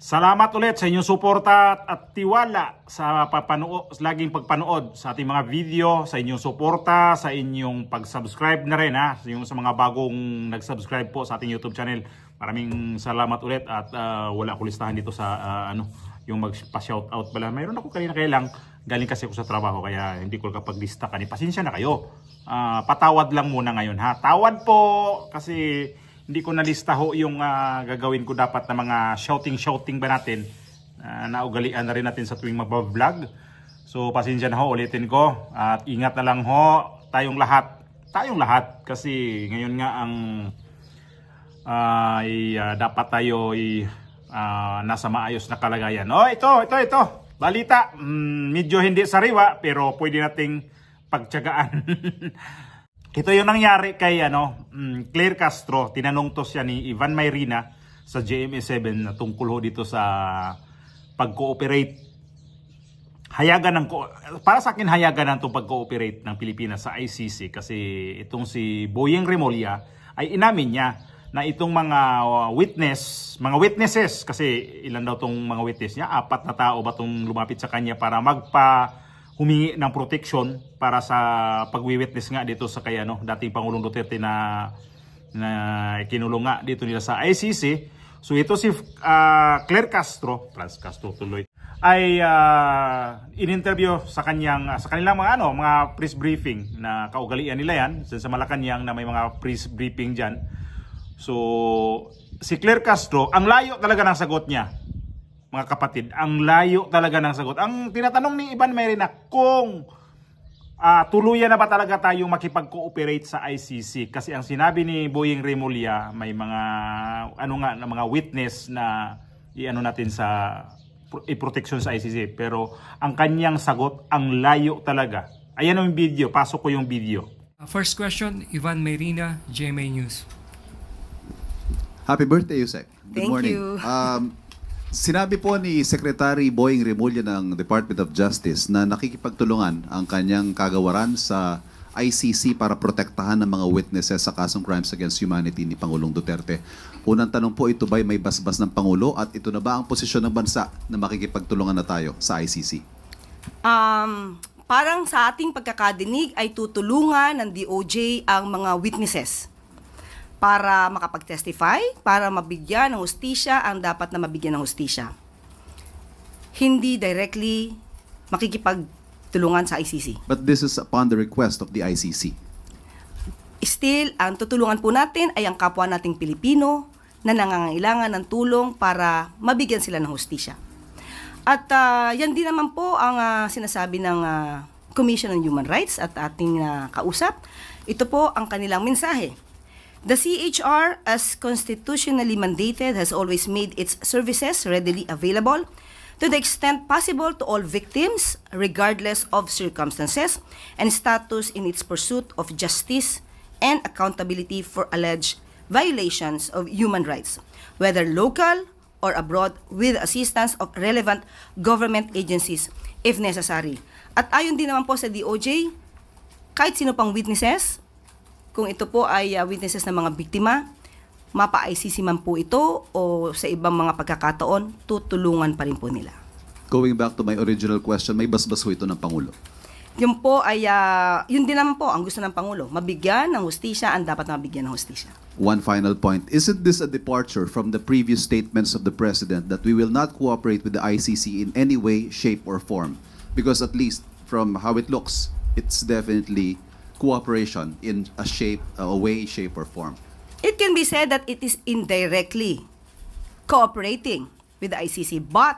Salamat ulit sa inyong suporta at tiwala sa laging pagpanood sa ating mga video, sa inyong suporta, sa inyong pag-subscribe na rin yung sa mga bagong nag-subscribe po sa ating YouTube channel. Maraming salamat ulit at wala ko listahan dito sa yung magpa-shoutout pala. Mayroon ako kanina kailang galing kasi ako sa trabaho kaya hindi ko kapag-lista kani. Pasensya na kayo. Patawad lang muna ngayon ha. Tawad po kasi hindi ko nalista ho yung gagawin ko dapat na mga shouting ba natin. Naugalian na rin natin sa tuwing mag-vlog. So pasensya na ho, ulitin ko. At ingat na lang ho tayong lahat. Kasi ngayon nga ang dapat tayo nasa maayos na kalagayan. Ito. Balita. Medyo hindi sariwa pero pwede nating pagtiyagaan. Ito yung nangyari kay Claire Castro. Tinanong to siya ni Ivan Mayrina sa GMA7 na tungkol ho dito sa pag-cooperate. Para sa akin hayagan ng pag-cooperate ng Pilipinas sa ICC kasi itong si Boyeng Remulla ay inamin niya na itong mga witnesses kasi ilan daw tong mga witness niya, 4 na tao ba tong lumapit sa kanya para humingi ng protection para sa pagwi-witness nga dito sa dating Pangulong Duterte na kinulong nga dito nila sa ICC. So ito si Claire Castro tuloy ay in-interview sa kanilang mga press briefing na kaugalian nila yan sa Malacanang na may mga press briefing diyan. So si Claire Castro, ang layo talaga ng sagot niya. Mga kapatid, ang layo talaga ng sagot. Ang tinatanong ni Ivan Mayrina kung tuluyan na ba talaga tayong makipag-cooperate sa ICC. Kasi ang sinabi ni Boyeng Remulla, may mga mga witness na natin sa protection sa ICC. Pero ang kanyang sagot, ang layo talaga. Ayan yung video, pasok ko yung video. First question, Ivan Mayrina, GMA News. Happy birthday, Yusek. Good morning. Thank you. Sinabi po ni Secretary Boyeng Remulla ng Department of Justice na nakikipagtulungan ang kanyang kagawaran sa ICC para protektahan ng mga witnesses sa kasong crimes against humanity ni Pangulong Duterte. Unang tanong po, ito ba'y may basbas ng Pangulo at ito na ba ang posisyon ng bansa na makikipagtulungan na tayo sa ICC? Parang sa ating pagkakadinig ay tutulungan ng DOJ ang mga witnesses para makapag-testify, para mabigyan ng hustisya ang dapat na mabigyan ng hustisya. Hindi directly makikipagtulungan sa ICC. But this is upon the request of the ICC. Still, ang tutulungan po natin ay ang kapwa nating Pilipino na nangangailangan ng tulong para mabigyan sila ng hustisya. At yan din naman po ang sinasabi ng Commission on Human Rights at ating kausap. Ito po ang kanilang mensahe. The CHR, as constitutionally mandated, has always made its services readily available to the extent possible to all victims, regardless of circumstances and status, in its pursuit of justice and accountability for alleged violations of human rights, whether local or abroad, with assistance of relevant government agencies if necessary. At ayon din naman po sa DOJ, kahit sino pang witnesses, kung ito po ay witnesses ng mga biktima, mapa-ICC man po ito o sa ibang mga pagkakataon, tutulungan pa rin po nila. Going back to my original question, may basbas ho ito ng Pangulo? Yun po ay, yun din naman po ang gusto ng Pangulo, mabigyan ng hustisya ang dapat na mabigyan ng hustisya. One final point. Isn't this a departure from the previous statements of the President that we will not cooperate with the ICC in any way, shape, or form? Because at least from how it looks, it's definitely cooperation in a way, shape, or form. It can be said that it is indirectly cooperating with the ICC, but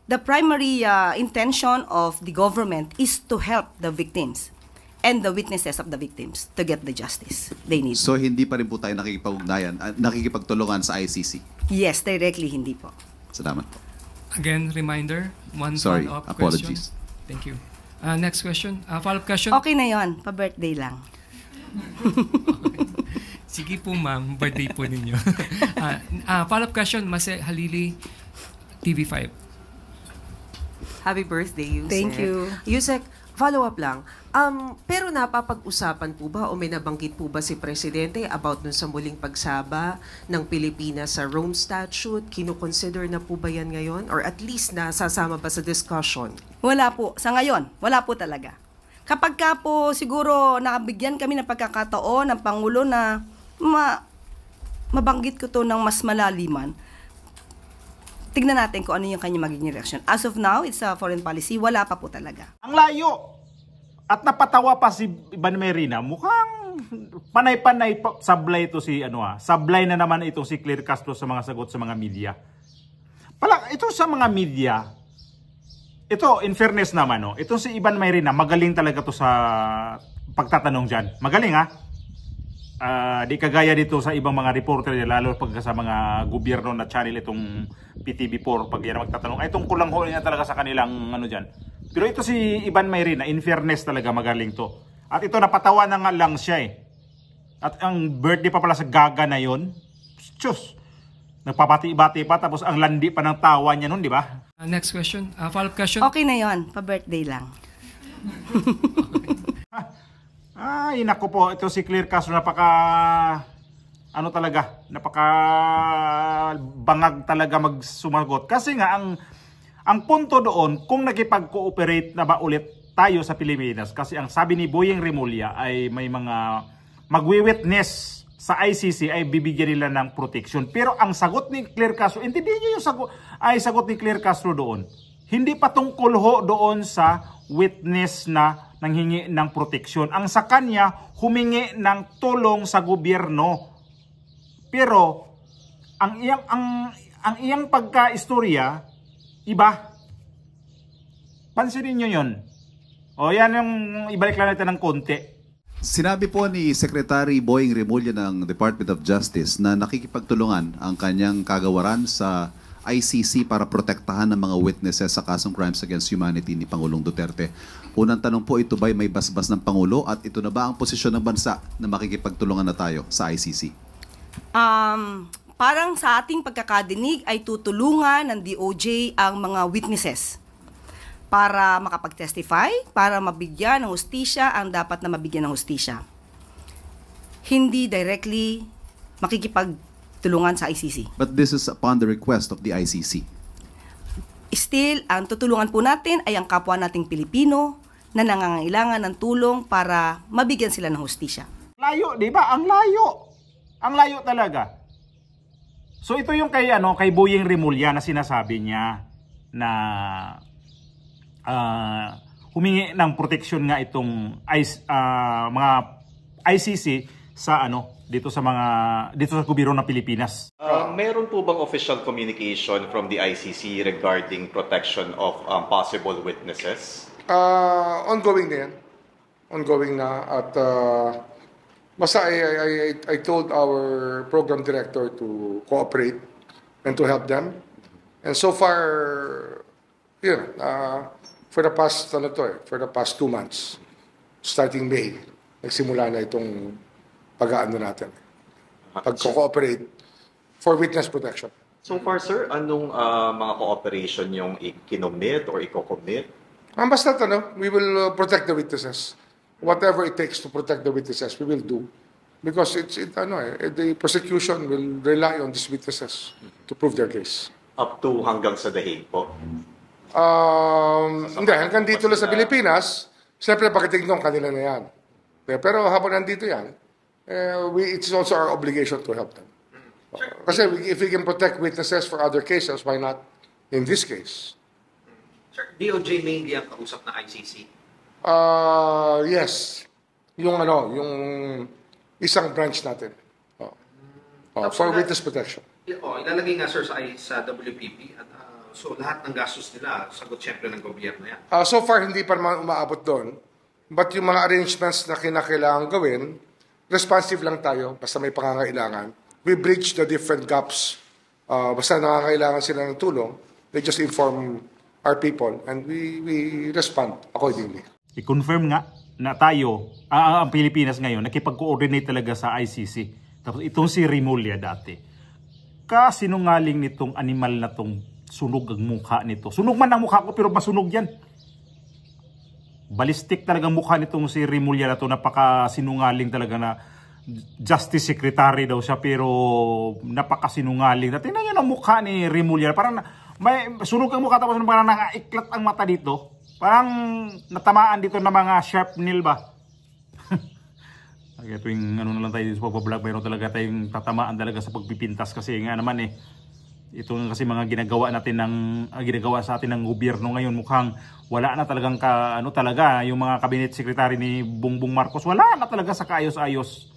the primary intention of the government is to help the victims and the witnesses of the victims to get the justice they need. So hindi pa rin po tayo nakikipagtulungan sa ICC? Yes, directly hindi po. Salamat po. Again, reminder, one follow-up question. Apologies. Thank you. Next question. Follow-up question. Okay na yon, pa-birthday lang. Sige po ma'am, birthday po ninyo. Follow-up question, Mase Halili, TV5. Happy birthday, Yusek. Thank you. Yusek, Follow-up lang. Pero napapag-usapan po ba o may nabanggit po ba si Presidente about dun sa muling pagsaba ng Pilipinas sa Rome Statute? Kino-consider na po ba yan ngayon? Or at least nasasama ba sa discussion? Wala po. Sa ngayon, wala po talaga. Kapag ka po siguro nakabigyan kami ng pagkakataon ng Pangulo na mabanggit ko to ng mas malaliman, tignan natin kung ano yung kanyang magiging reaction. As of now, it's a foreign policy. Wala pa po talaga. Ang layo. At napatawa pa si Ivan Mayrina. Mukhang panay-panay sablay ito si sablay na naman itong si Claire Castro sa mga sagot sa mga media. Ito sa mga media, ito in fairness naman, itong si Ivan Mayrina, magaling talaga to sa pagtatanong dyan. Magaling di kagaya dito sa ibang mga reporter, lalo pag sa mga gobyerno na channel itong PTV4, pag yan magtatanong, ay tungkol lang ho niya talaga sa kanilang dyan. Pero ito si Ivan Mayrina, in fairness talaga magaling to. At ito napatawa na nga lang siya At ang birthday pa pala sa Gaga na yon. Diyos, nagpapati-bati pa tapos ang landi pa ng tawa niya nun, di ba? Next question, follow-up question. Okay na yon, pa-birthday lang. Ay, naku po, ito si Claire Castro, napaka bangag talaga magsumagot. Kasi nga, ang punto doon, kung nakipag-cooperate na ba ulit tayo sa Pilipinas, kasi ang sabi ni Boyeng Remulla ay may mga magwi-witness sa ICC ay bibigyan nila ng protection. Pero ang sagot ni Claire Castro, intindihin niyo yung sagot ni Claire Castro doon. Hindi pa tungkol ho doon sa witness na nanghingi ng proteksyon. Ang sa kanya, humingi ng tulong sa gobyerno. Pero ang iyang pagka-istorya, iba. Pansinin nyo yun. O yan yung ibalik lang natin ng konti. Sinabi po ni Secretary Boyeng Remulla ng Department of Justice na nakikipagtulungan ang kanyang kagawaran sa ICC para protektahan ng mga witnesses sa kasong crimes against humanity ni Pangulong Duterte. Unang tanong po, ito ba'y may basbas ng Pangulo at ito na ba ang posisyon ng bansa na makikipagtulungan na tayo sa ICC? Parang sa ating pagkakadinig ay tutulungan ng DOJ ang mga witnesses para makapag-testify, para mabigyan ng hustisya ang dapat na mabigyan ng hustisya. Hindi directly makikipagtulungan sa ICC. But this is upon the request of the ICC. Still, ang tutulungan po natin ay ang kapwa nating Pilipino na nangangailangan ng tulong para mabigyan sila ng hustisya. Layo, di ba? Ang layo. Ang layo talaga. So ito yung kay Boyeng Remulla na sinasabi niya na humingi ng proteksyon nga itong mga ICC sa dito sa gobyerno ng Pilipinas. Meron po bang official communication from the ICC regarding protection of possible witnesses? Ongoing na yan. Ongoing na. At basta I told our program director to cooperate and to help them. And so far, for the past 2 months, starting May, nagsimula na itong pag-aano natin. Pag-cooperate for witness protection. So far, sir, anong mga cooperation yung ikinomit or iko-commit? Basta we will protect the witnesses. Whatever it takes to protect the witnesses, we will do. Because the prosecution will rely on these witnesses to prove their case. Up to hanggang sa dahig po? Hindi, hanggang dito lang sa Pilipinas, siyempre pagkatignon kanila na yan. Pero habang nandito yan, it's also our obligation to help them. Kasi if we can protect witnesses for other cases, why not in this case? Sir, DOJ mainly ang kausap na ICC? Yes. Yung isang branch natin. For witness protection. Ilalagay nga sir sa WPP at so lahat ng gastos nila, sagot siyempre ng gobyerno yan. So far, hindi pa naman umaabot doon. But yung mga arrangements na kinakailangan gawin, responsive lang tayo, basta may pangangailangan. We bridge the different gaps. Basta nangangailangan sila ng tulong, they just inform our people and we respond accordingly. I-confirm nga na tayo, ang Pilipinas ngayon, nakipag-coordinate talaga sa ICC. Tapos itong si Remulla dati, kasinungaling nitong animal na tong sunog ang mukha nito. Sunog man ang mukha ko pero masunog yan. Ballistic talagang mukha nitong si Remulla na to, napakasinungaling talaga na Justice Secretary daw siya pero napakasinungaling. Tingnan niyo ang mukha ni Remulla, parang may sunog ang mukha tapos parang nakaiklat ang mata dito. Parang natamaan dito ng mga sharp nail ba? Kaya tuwing ano na lang tayo dito sa pagbablog, mayroon talaga tayong tatamaan talaga sa pagpipintas kasi nga naman ito kasi mga ginagawa natin ginagawa sa atin ng gobyerno ngayon, mukhang wala na talagang talaga yung mga cabinet secretary ni Bongbong Marcos, wala na talaga sa kaayos-ayos.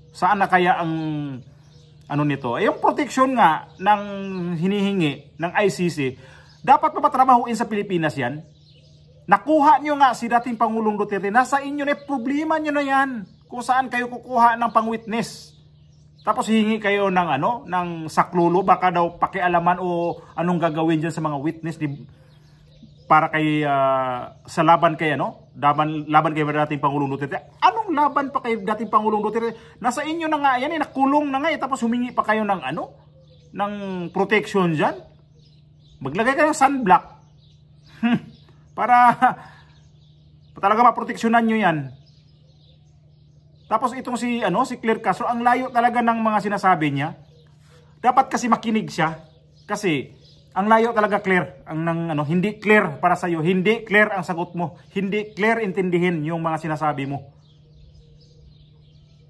Saan na kaya ang nito? Yung protection nga ng hinihingi ng ICC, dapat mapatrabahuin sa Pilipinas yan. Nakuha nyo nga si dating Pangulong Duterte, nasa inyo na problema nyo na yan kung saan kayo kukuha ng pang-witness. Tapos hihingi kayo ng saklolo, baka daw pakialaman o anong gagawin dyan sa mga witness para kay sa laban kay laban kay dating Pangulong Duterte. Anong laban pa kay dating Pangulong Duterte? Nasa inyo na nga yan, nakulong na nga tapos humingi pa kayo ng ng protection diyan. Maglagay kayo ng sunblock. Para talaga maproteksyonan niyo yan. Tapos itong si Claire Castro, ang layo talaga ng mga sinasabi niya. Dapat kasi makinig siya kasi ang layo talaga, Claire, hindi clear para sa iyo, hindi clear ang sagot mo, hindi clear intindihin yung mga sinasabi mo.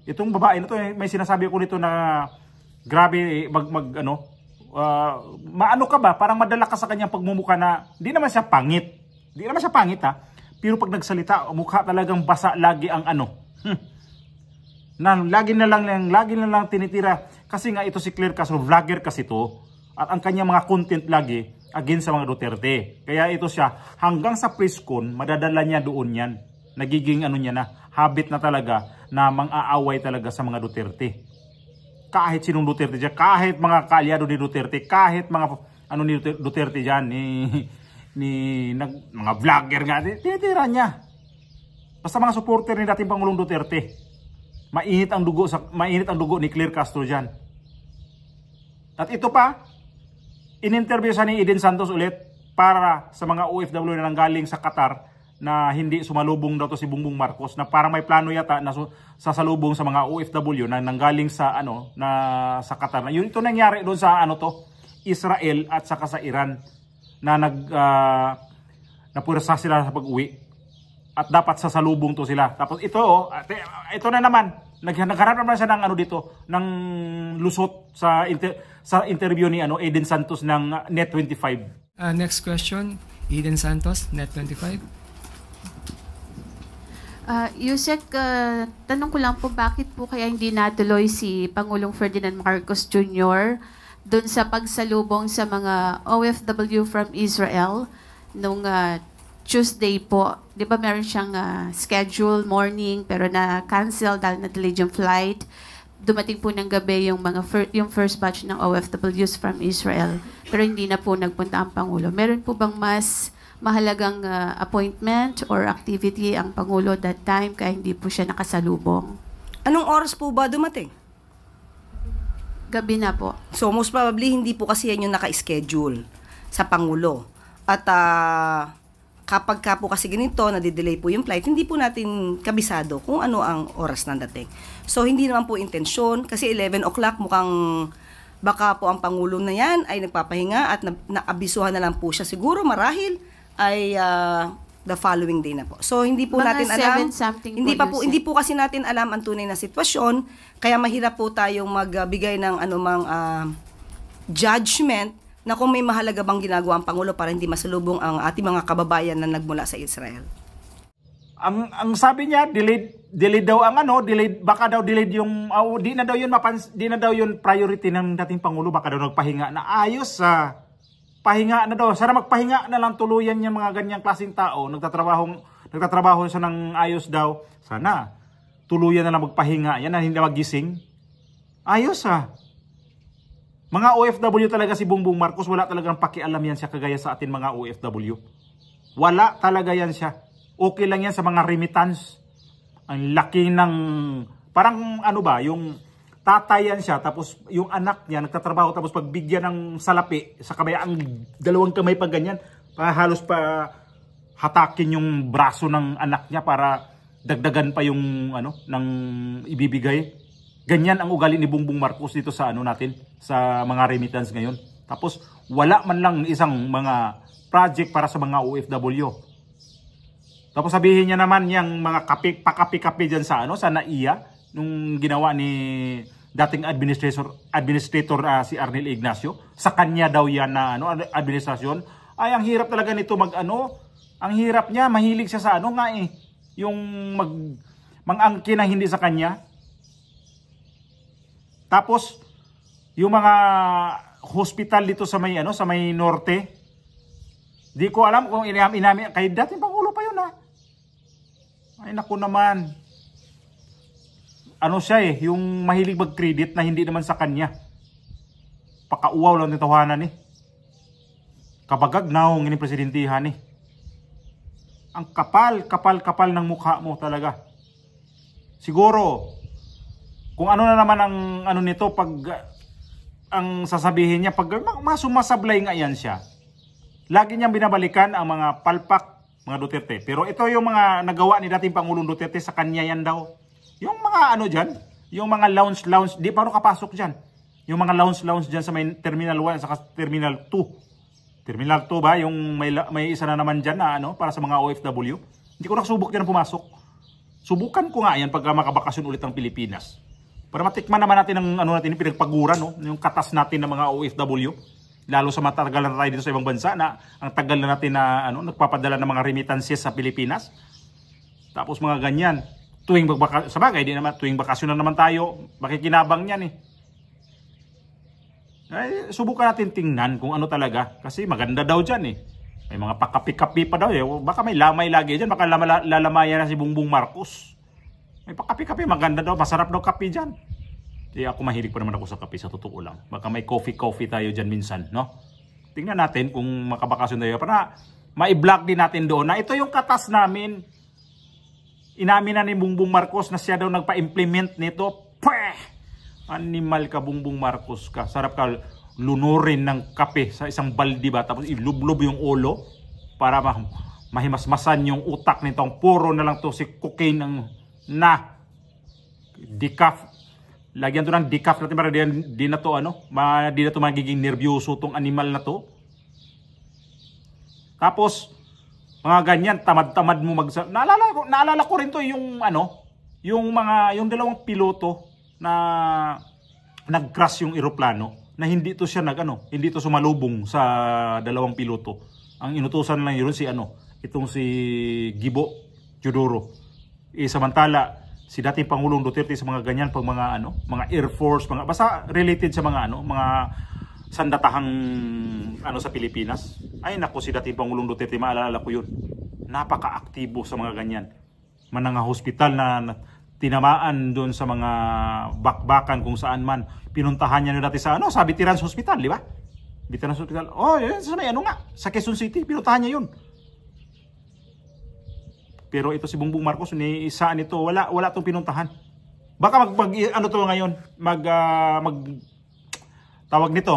Itong babae na to, may sinasabi ko nito na grabe maano ka ba? Parang madala ka sa kanyang pagmumukha na hindi naman siya pangit. Hindi naman siya pangit pero pag nagsalita, mukha talagang basa lagi ang lagi na lang tinitira kasi nga ito si Claire Castro, vlogger kasi to. At ang kanyang mga content lagi against sa mga Duterte. Kaya ito siya, hanggang sa preskon, madadala niya doon yan. Nagiging niya na, habit na talaga na mang-aaway talaga sa mga Duterte. Kahit sinong Duterte dyan, kahit mga kaalyado ni Duterte, kahit mga ni Duterte dyan, mga vlogger nga, tinitira niya. Basta mga supporter ni dating Pangulong Duterte. Mainit ang dugo ni Claire Castro dyan. At ito pa, in-interview sa ni Eden Santos ulit para sa mga OFW na nanggaling sa Qatar na hindi sumalubong daw to si Bongbong Marcos, na parang may plano yata na sasalubong sa mga OFW na nanggaling sa sa Qatar. Yun ito nangyari doon sa Israel at saka sa Iran na napursa sila sa pag-uwi at dapat sasalubong to sila. Tapos ito na naman nagharap naman siya ng ng lusot sa interview ni Eden Santos ng Net25. Next question, Eden Santos, Net25. Yusek, tanong ko lang po, bakit po kaya hindi natuloy si Pangulong Ferdinand Marcos Jr. doon sa pagsalubong sa mga OFW from Israel nung Tuesday po? Di ba meron siyang schedule morning pero na-cancel dahil na-delayed yung flight. Dumating po ng gabi yung first batch ng OFWs from Israel pero hindi na po nagpunta ang Pangulo. Meron po bang mas mahalagang appointment or activity ang Pangulo that time kaya hindi po siya nakasalubong? Anong oras po ba dumating? Gabi na po. So most probably hindi po kasi yan yung naka-schedule sa Pangulo. At kapag po kasi ganito, nadidelay po yung flight, hindi po natin kabisado kung ano ang oras ng dating. So hindi naman po intensyon kasi 11 o'clock mukhang baka po ang Pangulo na yan ay nagpapahinga at naabisuhan na lang po siya. Siguro marahil ay the following day na po. So hindi po natin alam. Hindi po kasi natin alam ang tunay na sitwasyon, kaya mahirap po tayong magbigay ng anumang judgment na kung may mahalaga bang ginagawa ang Pangulo para hindi masalubong ang ating mga kababayan na nagmula sa Israel. Ang sabi niya, delayed daw delayed, baka daw delayed yung di na daw yun priority ng dating Pangulo, baka daw nagpahinga na ayos pahinga na daw. Sana magpahinga na lang tuluyan yung mga ganyang klaseng tao, nagtatrabaho siya ng ayos daw. Sana tuluyan na lang magpahinga, yan na hindi magising. Ayos Mga OFW talaga si Bongbong Marcos, wala talagang pakialam yan siya kagaya sa atin mga OFW. Wala talaga yan siya. Okay lang yan sa mga remittance. Ang laki ng, parang yung tatay yan siya, tapos yung anak niya nagtatrabaho, tapos pagbigyan ng salapi sa kamay, ang dalawang kamay pa ganyan, halos hatakin yung braso ng anak niya para dagdagan pa yung ano ng ibibigay. Ganyan ang ugali ni Bongbong Marcos dito sa ano natin, sa mga remittance ngayon. Tapos wala man lang isang mga project para sa mga OFW. Tapos sabihin niya naman yung mga pakapi-kapi diyan sa ano, sa NAIA nung ginawa ni dating administrator si Arnel Ignacio. Sa kanya daw yan na ano, administrasyon. Ay, ang hirap talaga nito mag-ano. Ang hirap niya, mahilig siya sa ano nga eh. Yung mang-angkin na hindi sa kanya. Tapos, yung mga hospital dito sa may, ano, sa may norte, di ko alam kung inami, kahit dating Pangulo pa yun ha. Ay, naku naman. Ano siya eh, yung mahilig mag-credit na hindi naman sa kanya. Pakauwaw lang nito tawanan eh. Kabagag na ang presidentihan eh. Ang kapal ng mukha mo talaga. Siguro, kung ano na naman ang ano nito, pag ang sasabihin niya, pag masumasablay nga yan siya, lagi niyang binabalikan ang mga palpak, mga Duterte. Pero ito yung mga nagawa ni dating Pangulong Duterte, sa kanya yan daw. Yung mga ano dyan, yung mga lounge, di pa rin kapasok dyan. Yung mga lounge dyan sa may Terminal 1 at Terminal 2. Terminal 2 ba? Yung may isa na naman dyan na ano, para sa mga OFW. Hindi ko nakasubok dyan pumasok. Subukan ko nga yan pag makabakasyon ulit ang Pilipinas. Para matikman naman natin ang ano natin, pinagpaguran, no? Yung katas natin ng mga OFW. Lalo sa matagal na tayo dito sa ibang bansa na ang tagal na natin na ano, nagpapadala ng mga remittances sa Pilipinas. Tapos mga ganyan. Tuwing sa bagay, di naman, tuwing bakasyon na naman tayo, makikinabang yan eh. Ay, subukan natin tingnan kung ano talaga. Kasi maganda daw dyan eh. May mga pakapi-kapi pa daw eh. Baka may lamay lagi dyan. Baka lalamayan na si Bongbong Marcos. May pakapi-kapi. Maganda daw. Masarap daw kapi dyan. Kaya ako mahilig pa naman ako sa kapi, sa totoo lang. Baka may coffee tayo dyan minsan, no? Tingnan natin kung makabakasyon tayo. Para ma-vlog din natin doon na ito yung katas namin. Inamin na ni Bongbong Marcos na siya daw nagpa-implement nito. Pweh! Animal ka, Bongbong Marcos ka. Sarap ka lunurin ng kape sa isang baldi ba, tapos ilublob yung ulo para mahimasmasan yung utak nitong puro na lang to si cocaine na decaf. Lagyan to ng decaf natin para di na to ano, di na to magiging nervyoso tong animal na to. Tapos mga ganyan, tamad-tamad mo naalala ko rin to yung ano, yung dalawang piloto na nag-crash yung eroplano, na hindi to siya hindi to sumalubong sa dalawang piloto. Ang inutusan lang yun si itong si Gibo Teodoro. Samantala si dating Pangulong Duterte sa mga ganyan, pag mga mga Air Force, mga basta related sa mga mga sandatahang sa Pilipinas. Ay nako, si dating Pangulong Duterte, maalala ko yun. Napaka-aktibo sa mga ganyan. Manang hospital na tinamaan doon sa mga bakbakan kung saan man. Pinuntahan niya na dati sa sa Veterans Hospital, di ba? Veterans Hospital. Oh, yun, sa may nga, sa Quezon City, pinuntahan niya yun. Pero ito si Bongbong Marcos, ni isa nito, wala tong pinuntahan. Baka to ngayon, tawag nito,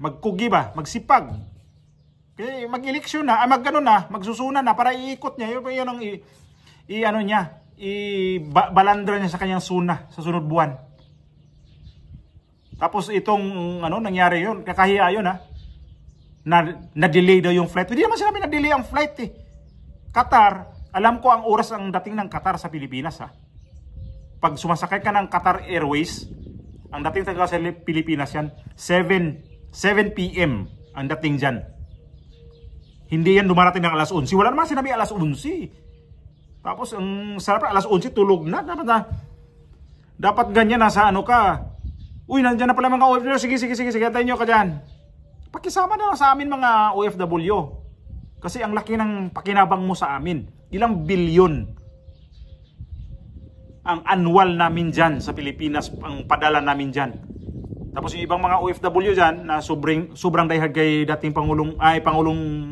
magkugi ba, magsipag. Kaya mag-eleksyon na, magsusunan na para iikot niya. Yun ang niya, balandra niya sa kanyang suna sa sunod buwan. Tapos itong nangyari yun, kakahiya yun na-delay daw yung flight. Hindi naman sinabi na-delay ang flight eh. Qatar, alam ko ang oras ang dating ng Qatar sa Pilipinas Pag sumasakay ka ng Qatar Airways, ang dating talaga sa Pilipinas yan, 7 PM ang dating dyan. Hindi yan dumarating ng alas 11. Wala naman sinabi alas 11. Tapos ang sarap, alas 11 tulog na. Dapat ganyan, nasa ka. Uy, nandiyan na pala mga OFW. Sige, antayin nyo ka dyan. Pakisama na lang sa amin mga OFW. Kasi ang laki ng pakinabang mo sa amin. Ilang bilyon ang annual namin dyan sa Pilipinas, ang padala namin dyan. Tapos yung ibang mga OFW dyan na sobrang diehard kay dating Pangulong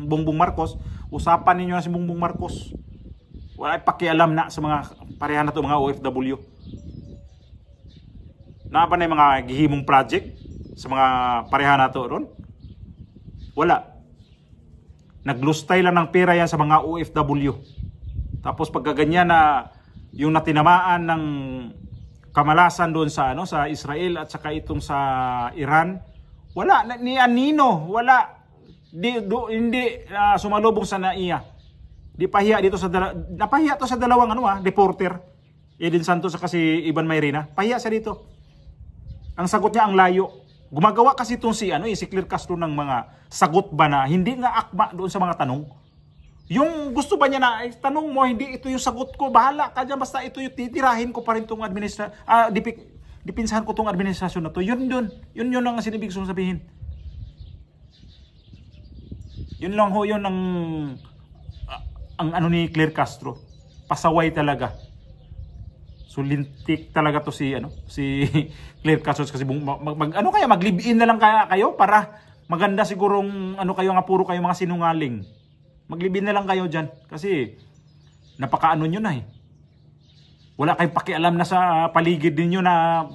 Bongbong Marcos, usapan ninyo na si Bongbong Marcos. Wala pakialam na sa mga parehan na to, mga OFW. Napa na yung mga gihimong project sa mga parehan na to ron? Wala. Naglustay lang ng pera yan sa mga OFW. Tapos pagkaganyan na yung natinamaan ng kamalasan doon sa sa Israel at saka itong sa Iran, wala ni anino, wala hindi sumalubong sa NAIA. Di pahiya dito sa napahiya to sa dalawang reporter, Eden Santos at si Ivan Mayrina. Pahiya siya dito. Ang sagot niya ang layo. Gumagawa kasi itong si Claire Castro ng mga sagot ba na hindi nga akma doon sa mga tanong. Yung gusto ba niya na tanong mo, hindi ito yung sagot ko, bahala ka dyan, basta ito yung titirahin ko pa rin itong dipinsahan ko itong administrasyon na to. Yun ang sinibig kong sabihin. Yun lang ho, yun ang ni Claire Castro. Pasaway talaga. Sulintik talaga to si Claire Castro kasi maglive-in na lang kayo para maganda sigurong kayo nga puro kayo mga sinungaling. Maglive-in na lang kayo diyan kasi napakaano nyo na Wala kayong pakialam na sa paligid ninyo na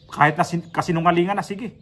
kahit na kasinungalingan na sige.